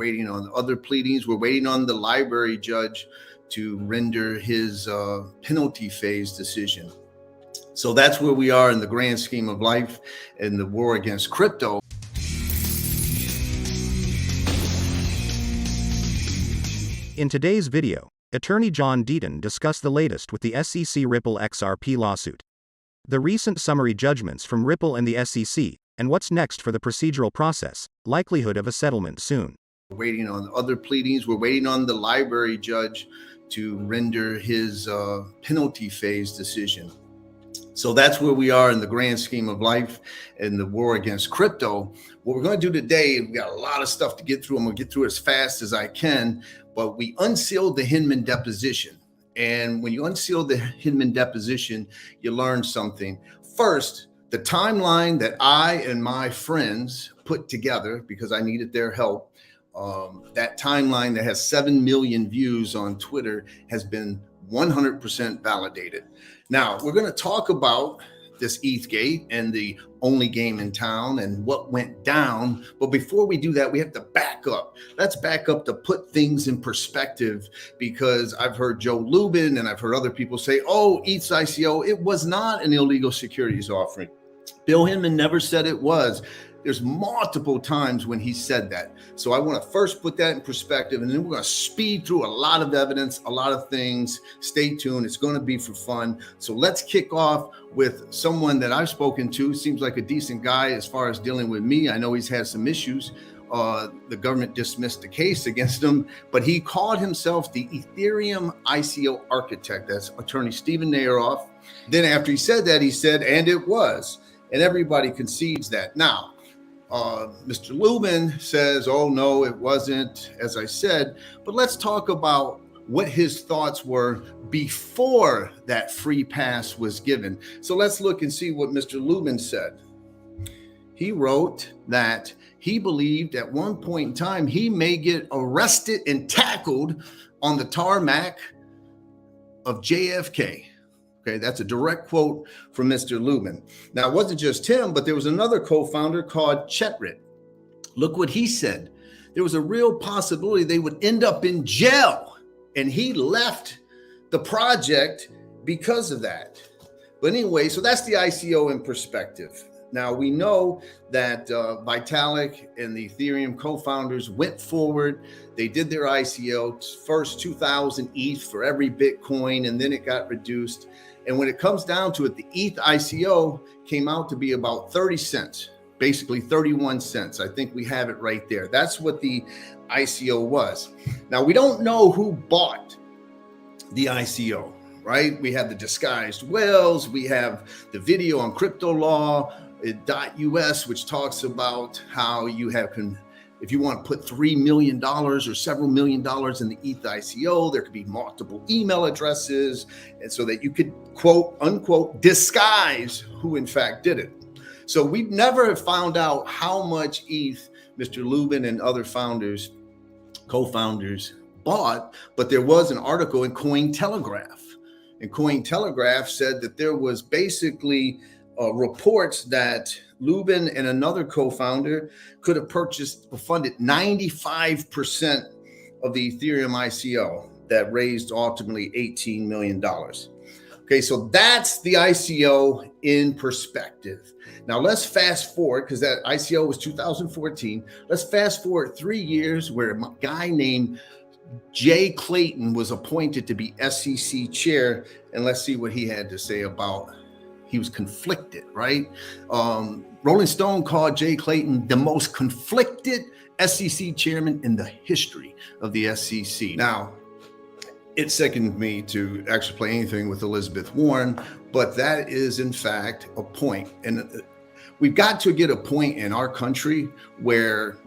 waiting on other pleadings. We're waiting on the library judge to render his penalty phase decision. So that's where we are in the grand scheme of life in the war against crypto. In today's video, Attorney John Deaton discussed the latest with the SEC Ripple XRP lawsuit, the recent summary judgments from Ripple and the SEC, and what's next for the procedural process, likelihood of a settlement soon. We're waiting on other pleadings. We're waiting on the library judge to render his penalty phase decision. So that's where we are in the grand scheme of life in the war against crypto. What we're going to do today, we've got a lot of stuff to get through. I'm going to get through it as fast as I can, but we unsealed the Hinman deposition. And when you unseal the Hinman deposition, you learn something. First, the timeline that I and my friends put together, because I needed their help, that timeline that has 7 million views on Twitter has been 100% validated. Now, we're going to talk about this ETH gate and the only game in town and what went down. But before we do that, we have to back up. Let's back up to put things in perspective, because I've heard Joe Lubin and I've heard other people say, oh, ETH ICO, it was not an illegal securities offering. Bill Hinman never said it was. There's multiple times when he said that. So I want to first put that in perspective, and then we're going to speed through a lot of evidence, a lot of things. Stay tuned. It's going to be for fun. So let's kick off with someone that I've spoken to. Seems like a decent guy as far as dealing with me. I know he's had some issues. The government dismissed the case against him, but he called himself the Ethereum ICO architect. That's attorney Stephen Nayeroff. Then after he said that, he said, and it was, and everybody concedes that. Now, Mr. Lubin says, oh, no, it wasn't, as I said. But let's talk about what his thoughts were before that free pass was given. So let's look and see what Mr. Lubin said. He wrote that he believed at one point in time he may get arrested and tackled on the tarmac of JFK. Okay, that's a direct quote from Mr. Lubin. Now, it wasn't just him, but there was another co-founder called Chetrit. Look what he said. There was a real possibility they would end up in jail, and he left the project because of that. But anyway, so that's the ICO in perspective. Now, we know that Vitalik and the Ethereum co-founders went forward. They did their ICO, first 2,000 ETH for every Bitcoin, and then it got reduced. And when it comes down to it, the ETH ICO came out to be about 30 cents, basically 31 cents. I think we have it right there. That's what the ICO was. Now, we don't know who bought the ICO, right? We have the disguised whales. We have the video on crypto law, .us, which talks about how you have if you want to put $3 million or several $1 million in the ETH ICO, there could be multiple email addresses, and so that you could, quote unquote, disguise who in fact did it. So we never found out how much ETH Mr. Lubin and other founders, co-founders bought, but there was an article in Cointelegraph. And Cointelegraph said that there was basically reports that Lubin and another co-founder could have funded 95% of the Ethereum ICO that raised ultimately $18 million. Okay, so that's the ICO in perspective. Now let's fast forward, because that ICO was 2014. Let's fast forward 3 years where a guy named Clayton was appointed to be SEC chair, and let's see what he had to say about. He was conflicted, right? Rolling Stone called Clayton the most conflicted SEC chairman in the history of the SEC. Now, it sickened me to actually play anything with Elizabeth Warren, but that is in fact a point. And we've got to get a point in our country where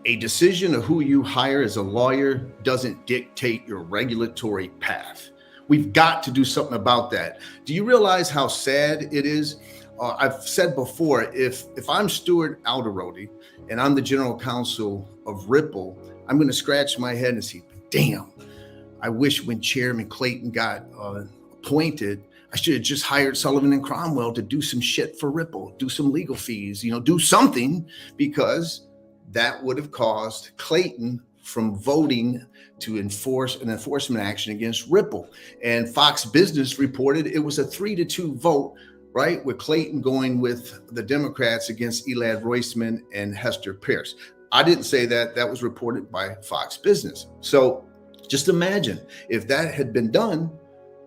a decision of who you hire as a lawyer doesn't dictate your regulatory path. We've got to do something about that. Do you realize how sad it is? I've said before, if I'm Stuart Alderodi and I'm the general counsel of Ripple, I'm going to scratch my head and say, damn, I wish when Chairman Clayton got appointed, I should have just hired Sullivan and Cromwell to do some shit for Ripple, do some legal fees, do something, because that would have caused Clayton from voting to enforce an enforcement action against Ripple. And Fox Business reported it was a 3-2 vote, right? With Clayton going with the Democrats against Elad Roisman and Hester Pierce. I didn't say that. That was reported by Fox Business. So just imagine if that had been done,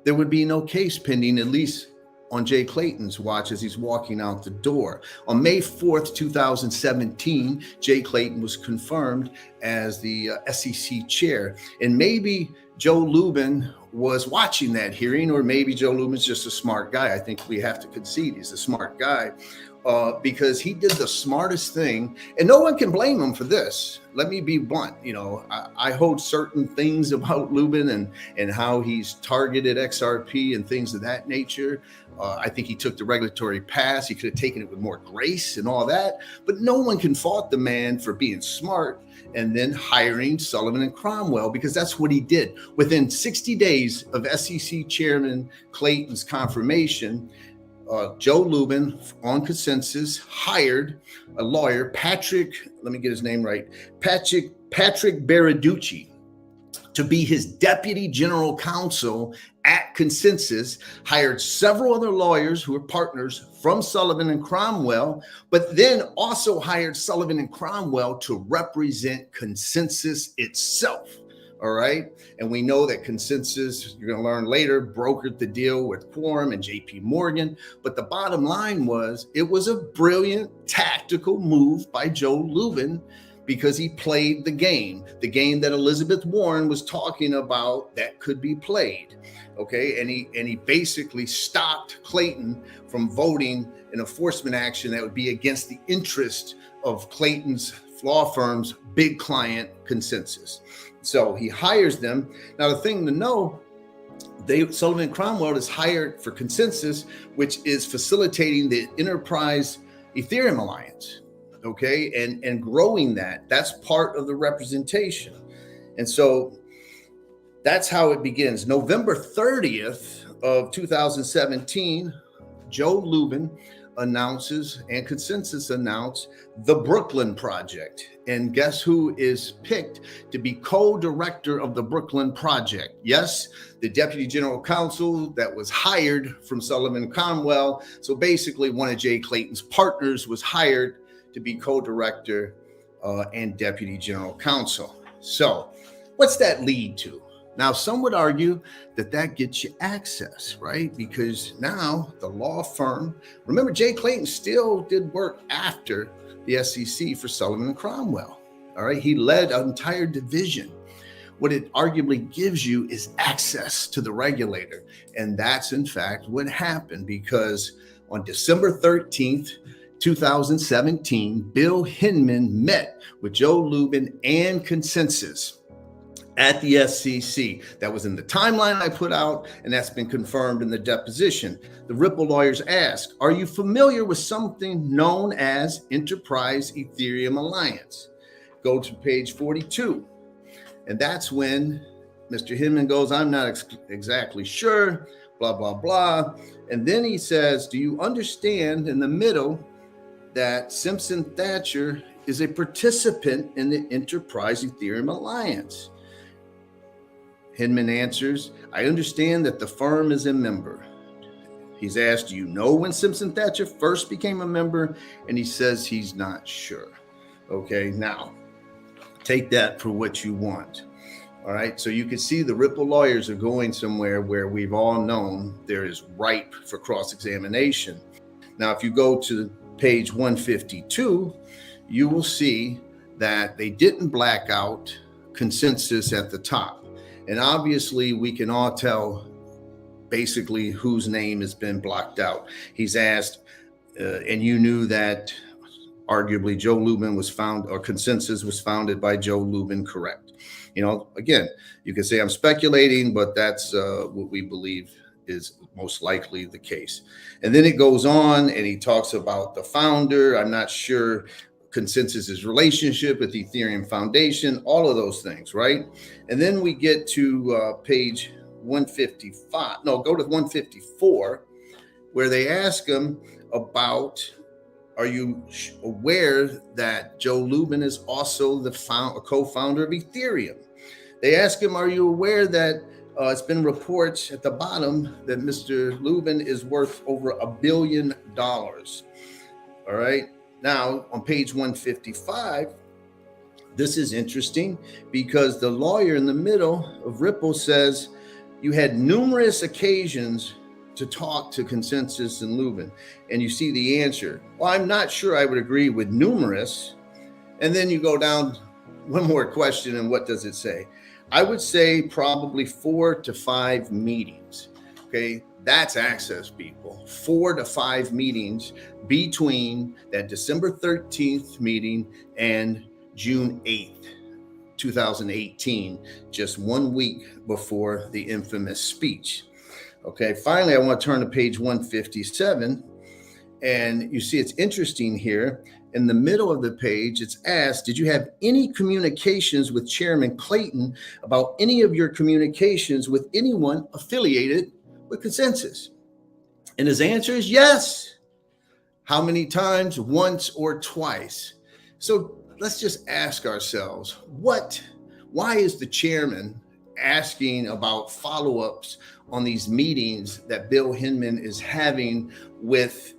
there would be no case pending, at least on Jay Clayton's watch as he's walking out the door. On May 4th, 2017, Jay Clayton was confirmed as the SEC chair. And maybe Joe Lubin was watching that hearing, or maybe Joe Lubin's just a smart guy. I think we have to concede he's a smart guy because he did the smartest thing, and no one can blame him for this. Let me be blunt. You know, I hold certain things about Lubin and how he's targeted XRP and things of that nature. I think he took the regulatory pass. He could have taken it with more grace and all that, but no one can fault the man for being smart and then hiring Sullivan and Cromwell, because that's what he did. Within 60 days of SEC Chairman Clayton's confirmation, Joe Lubin on Consensys hired a lawyer, Patrick, let me get his name right, Patrick Baraducci, to be his deputy general counsel at Consensys, hired several other lawyers who were partners from Sullivan and Cromwell, but then also hired Sullivan and Cromwell to represent Consensys itself. All right. And we know that Consensys, you're going to learn later, brokered the deal with Quorum and JP Morgan. But the bottom line was it was a brilliant tactical move by Joe Lubin, because he played the game that Elizabeth Warren was talking about that could be played. Okay. And he basically stopped Clayton from voting an enforcement action that would be against the interest of Clayton's law firm's big client, Consensys. So he hires them. Now, the thing to know, Sullivan and Cromwell is hired for Consensys, which is facilitating the Enterprise Ethereum Alliance, okay, and growing that. That's part of the representation. And so that's how it begins. November 30th of 2017, Joe Lubin announces and Consensys announced the Brooklyn Project. And guess who is picked to be co-director of the Brooklyn Project? Yes, the deputy general counsel that was hired from Sullivan Cromwell. So basically one of Jay Clayton's partners was hired to be co-director and deputy general counsel. So what's that lead to? Now, some would argue that that gets you access, right? Because now the law firm, remember, Jay Clayton still did work after the SEC for Sullivan and Cromwell. All right. He led an entire division. What it arguably gives you is access to the regulator. And that's, in fact, what happened, because on December 13th, 2017, Bill Hinman met with Joe Lubin and Consensys at the SEC. That was in the timeline I put out, and that's been confirmed in the deposition. The Ripple lawyers asked, are you familiar with something known as Enterprise Ethereum Alliance? Go to page 42. And that's when Mr. Hinman goes, I'm not exactly sure, blah, blah, blah. And then he says, do you understand in the middle that Simpson Thacher is a participant in the Enterprise Ethereum Alliance? Hinman answers, I understand that the firm is a member. He's asked, do you know when Simpson Thacher first became a member? And he says he's not sure. Okay, now take that for what you want. All right, so you can see the Ripple lawyers are going somewhere where we've all known there is ripe for cross-examination. Now, if you go to page 152, you will see that they didn't black out Consensys at the top. And obviously, we can all tell basically whose name has been blocked out. He's asked, and you knew that arguably Joe Lubin was found, or Consensys was founded by Joe Lubin, correct? You know, again, you can say I'm speculating, but that's what we believe is most likely the case. And then it goes on and he talks about the founder. I'm not sure Consensys' relationship with the Ethereum Foundation, all of those things, right? And then we get to page 155. No, go to 154, where they ask him about are you aware that Joe Lubin is also the co-founder of Ethereum? They ask him, are you aware that it's been reports at the bottom that Mr. Lubin is worth over $1 billion? All right. Now, on page 155, this is interesting because the lawyer in the middle of Ripple says you had numerous occasions to talk to Consensys and Lubin. And you see the answer. Well, I'm not sure I would agree with numerous. And then you go down one more question, and what does it say? I would say probably 4 to 5 meetings. Okay, that's access, people. 4 to 5 meetings between that December 13th meeting and June 8th, 2018, just 1 week before the infamous speech. Okay, finally, I want to turn to page 157, and you see it's interesting here. In the middle of the page, it's asked, did you have any communications with Chairman Clayton about any of your communications with anyone affiliated with Consensys? And his answer is yes. How many times? Once or twice. So let's just ask ourselves, why is the chairman asking about follow-ups on these meetings that Bill Hinman is having with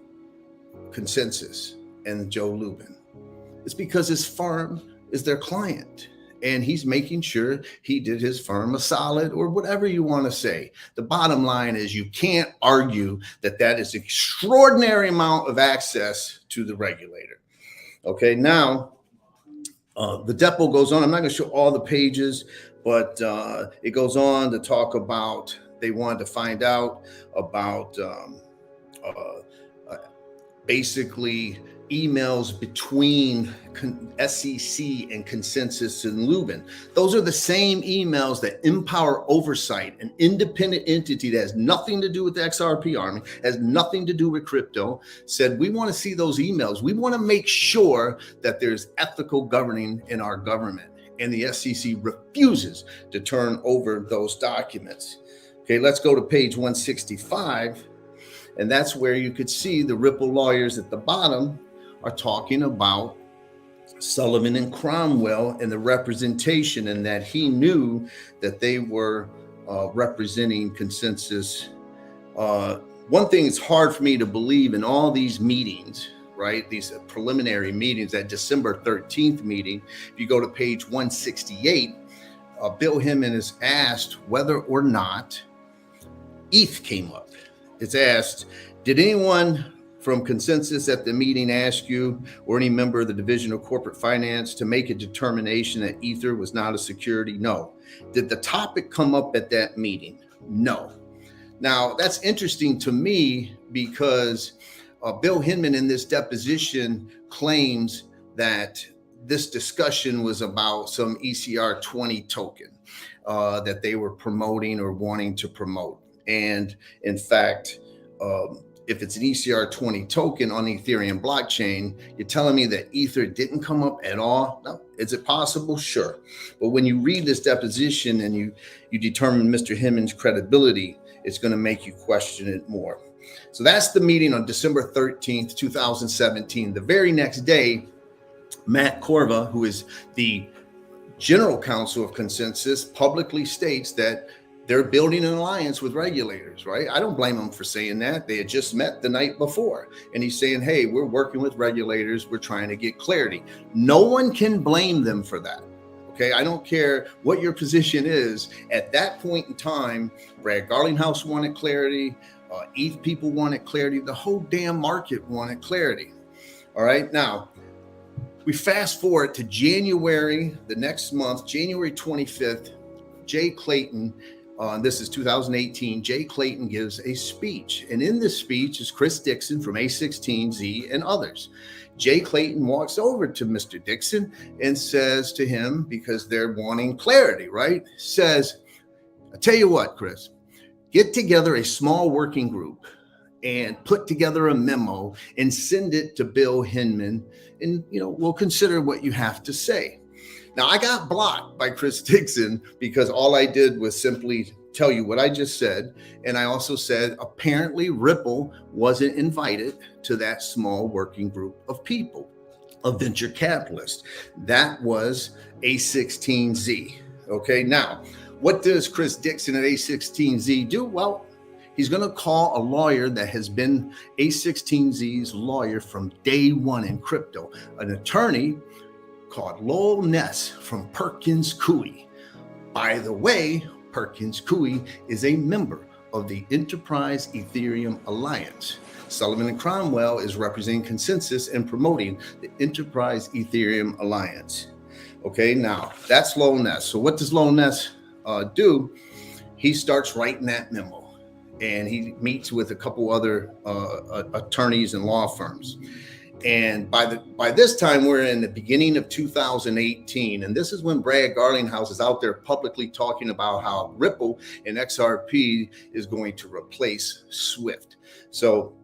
Consensys and Joe Lubin? It's because his firm is their client, and he's making sure he did his firm a solid, or whatever you want to say. The bottom line is you can't argue that that is extraordinary amount of access to the regulator. Okay, now the depo goes on. I'm not going to show all the pages, but it goes on to talk about they wanted to find out about basically emails between SEC and Consensys and Lubin. Those are the same emails that Empower Oversight, an independent entity that has nothing to do with the XRP army, has nothing to do with crypto, said, we want to see those emails. We want to make sure that there's ethical governing in our government. And the SEC refuses to turn over those documents. Okay, let's go to page 165. And that's where you could see the Ripple lawyers at the bottom are talking about Sullivan and Cromwell and the representation, and that he knew that they were representing Consensys. One thing it's hard for me to believe in all these meetings, right? These preliminary meetings, that December 13th meeting, if you go to page 168, Bill Hinman is asked whether or not ETH came up. It's asked, did anyone from Consensys at the meeting ask you or any member of the Division of Corporate Finance to make a determination that Ether was not a security? No. Did the topic come up at that meeting? No. Now, that's interesting to me because Bill Hinman in this deposition claims that this discussion was about some ECR20 token that they were promoting or wanting to promote. And in fact, if it's an ECR20 token on the Ethereum blockchain, you're telling me that Ether didn't come up at all? No. Is it possible? Sure. But when you read this deposition and you determine Mr. Hinman's credibility, it's going to make you question it more. So that's the meeting on December 13th, 2017. The very next day, Matt Corva, who is the general counsel of Consensys, publicly states that they're building an alliance with regulators, right? I don't blame them for saying that. They had just met the night before. And he's saying, hey, we're working with regulators. We're trying to get clarity. No one can blame them for that. Okay, I don't care what your position is. At that point in time, Brad Garlinghouse wanted clarity. ETH people wanted clarity. The whole damn market wanted clarity. All right, now we fast forward to January, the next month, January 25th, Jay Clayton, this is 2018, Jay Clayton gives a speech. And in this speech is Chris Dixon from A16Z and others. Jay Clayton walks over to Mr. Dixon and says to him, because they're wanting clarity, right? Says, I tell you what, Chris, get together a small working group and put together a memo and send it to Bill Hinman, and we'll consider what you have to say. Now, I got blocked by Chris Dixon because all I did was simply tell you what I just said. And I also said, apparently Ripple wasn't invited to that small working group of people, of venture capitalists. That was A16Z. Okay, now, what does Chris Dixon at A16Z do? Well, he's going to call a lawyer that has been A16Z's lawyer from day one in crypto, an attorney called Lowell Ness from Perkins Coie. By the way, Perkins Coie is a member of the Enterprise Ethereum Alliance. Sullivan and Cromwell is representing Consensys and promoting the Enterprise Ethereum Alliance. Okay, now that's Lowell Ness. So what does Lowell Ness do? He starts writing that memo, and he meets with a couple other attorneys and law firms. And by this time, we're in the beginning of 2018. And this is when Brad Garlinghouse is out there publicly talking about how Ripple and XRP is going to replace SWIFT. So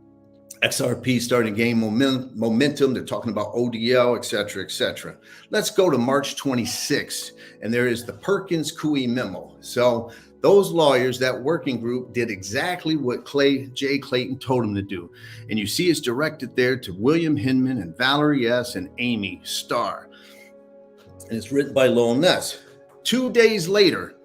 XRP starting to gain momentum. They're talking about ODL, et cetera, et cetera. Let's go to March 26th. And there is the Perkins Coie memo. So those lawyers, that working group, did exactly what Jay Clayton told them to do. And you see it's directed there to William Hinman and Valerie S. and Amy Starr. And it's written by Lowell Ness. 2 days later,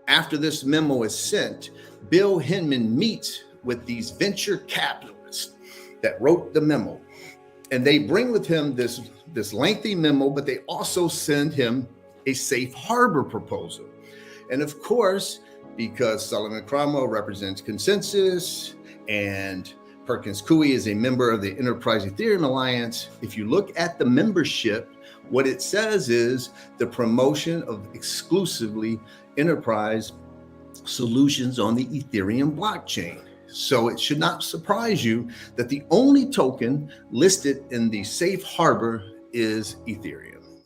after this memo is sent, Bill Hinman meets with these venture capitalists that wrote the memo. And they bring with him this lengthy memo, but they also send him a safe harbor proposal. And of course, because Sullivan Cromwell represents Consensys and Perkins Coie is a member of the Enterprise Ethereum Alliance, if you look at the membership, what it says is the promotion of exclusively enterprise solutions on the Ethereum blockchain. So it should not surprise you that the only token listed in the safe harbor is Ethereum.